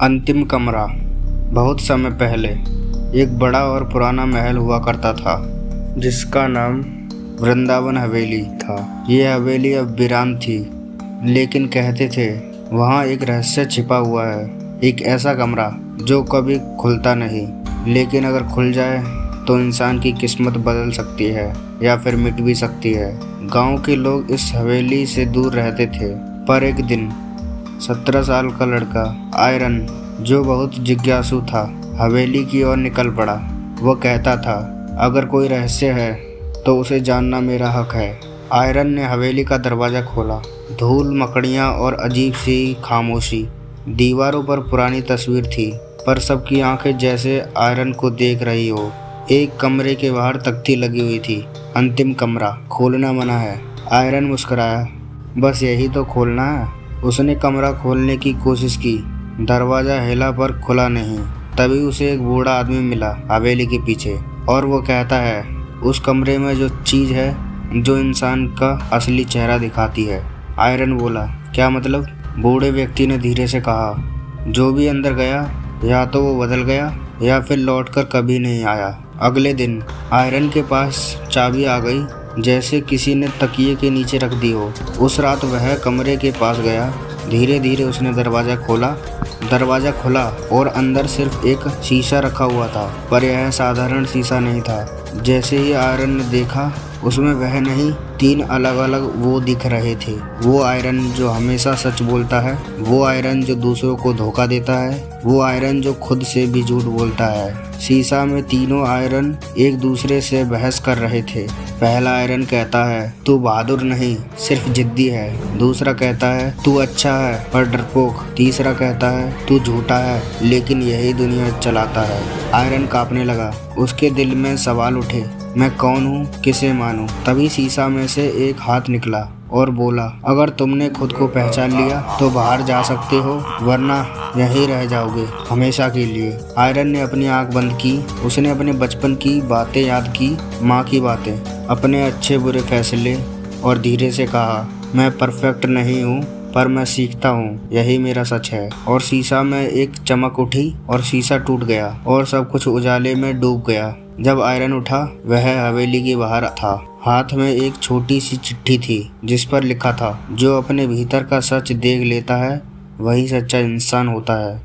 अंतिम कमरा। बहुत समय पहले एक बड़ा और पुराना महल हुआ करता था जिसका नाम वृंदावन हवेली था। ये हवेली अब वीरान थी, लेकिन कहते थे वहाँ एक रहस्य छिपा हुआ है। एक ऐसा कमरा जो कभी खुलता नहीं, लेकिन अगर खुल जाए तो इंसान की किस्मत बदल सकती है या फिर मिट भी सकती है। गांव के लोग इस हवेली से दूर रहते थे, पर एक दिन 17 साल का लड़का आयरन, जो बहुत जिज्ञासु था, हवेली की ओर निकल पड़ा। वह कहता था, अगर कोई रहस्य है तो उसे जानना मेरा हक है। आयरन ने हवेली का दरवाज़ा खोला। धूल, मकड़ियाँ और अजीब सी खामोशी। दीवारों पर पुरानी तस्वीर थी, पर सबकी आंखें जैसे आयरन को देख रही हो। एक कमरे के बाहर तख्ती लगी हुई थी, अंतिम कमरा, खोलना मना है। आयरन मुस्कुराया, बस यही तो खोलना है। उसने कमरा खोलने की कोशिश की। दरवाज़ा हिला पर खुला नहीं। तभी उसे एक बूढ़ा आदमी मिला हवेली के पीछे, और वो कहता है, उस कमरे में जो चीज़ है जो इंसान का असली चेहरा दिखाती है। आयरन बोला, क्या मतलब? बूढ़े व्यक्ति ने धीरे से कहा, जो भी अंदर गया या तो वो बदल गया या फिर लौटकर कभी नहीं आया। अगले दिन आयरन के पास चाबी आ गई, जैसे किसी ने तकिए के नीचे रख दी हो। उस रात वह कमरे के पास गया। धीरे धीरे उसने दरवाज़ा खोला। दरवाज़ा खुला और अंदर सिर्फ एक शीशा रखा हुआ था, पर यह साधारण शीशा नहीं था। जैसे ही आयरन ने देखा, उसमें वह नहीं, 3 अलग अलग वो दिख रहे थे। वो आयरन जो हमेशा सच बोलता है, वो आयरन जो दूसरों को धोखा देता है, वो आयरन जो खुद से भी झूठ बोलता है। शीशा में तीनों आयरन एक दूसरे से बहस कर रहे थे। पहला आयरन कहता है, तू बहादुर नहीं, सिर्फ जिद्दी है। दूसरा कहता है, तू अच्छा है पर डरपोक। तीसरा कहता है, तू झूठा है लेकिन यही दुनिया चलाता है। आयरन कांपने लगा। उसके दिल में सवाल उठे, मैं कौन हूँ, किसे मानूं? तभी शीशा में से एक हाथ निकला और बोला, अगर तुमने खुद को पहचान लिया तो बाहर जा सकते हो, वरना यहीं रह जाओगे हमेशा के लिए। आयरन ने अपनी आंख बंद की। उसने अपने बचपन की बातें याद की, माँ की बातें, अपने अच्छे बुरे फैसले, और धीरे से कहा, मैं परफेक्ट नहीं हूँ पर मैं सीखता हूँ, यही मेरा सच है। और शीशा में एक चमक उठी और शीशा टूट गया और सब कुछ उजाले में डूब गया। जब आयरन उठा, वह हवेली के बाहर था। हाथ में एक छोटी सी चिट्ठी थी जिस पर लिखा था, जो अपने भीतर का सच देख लेता है वही सच्चा इंसान होता है।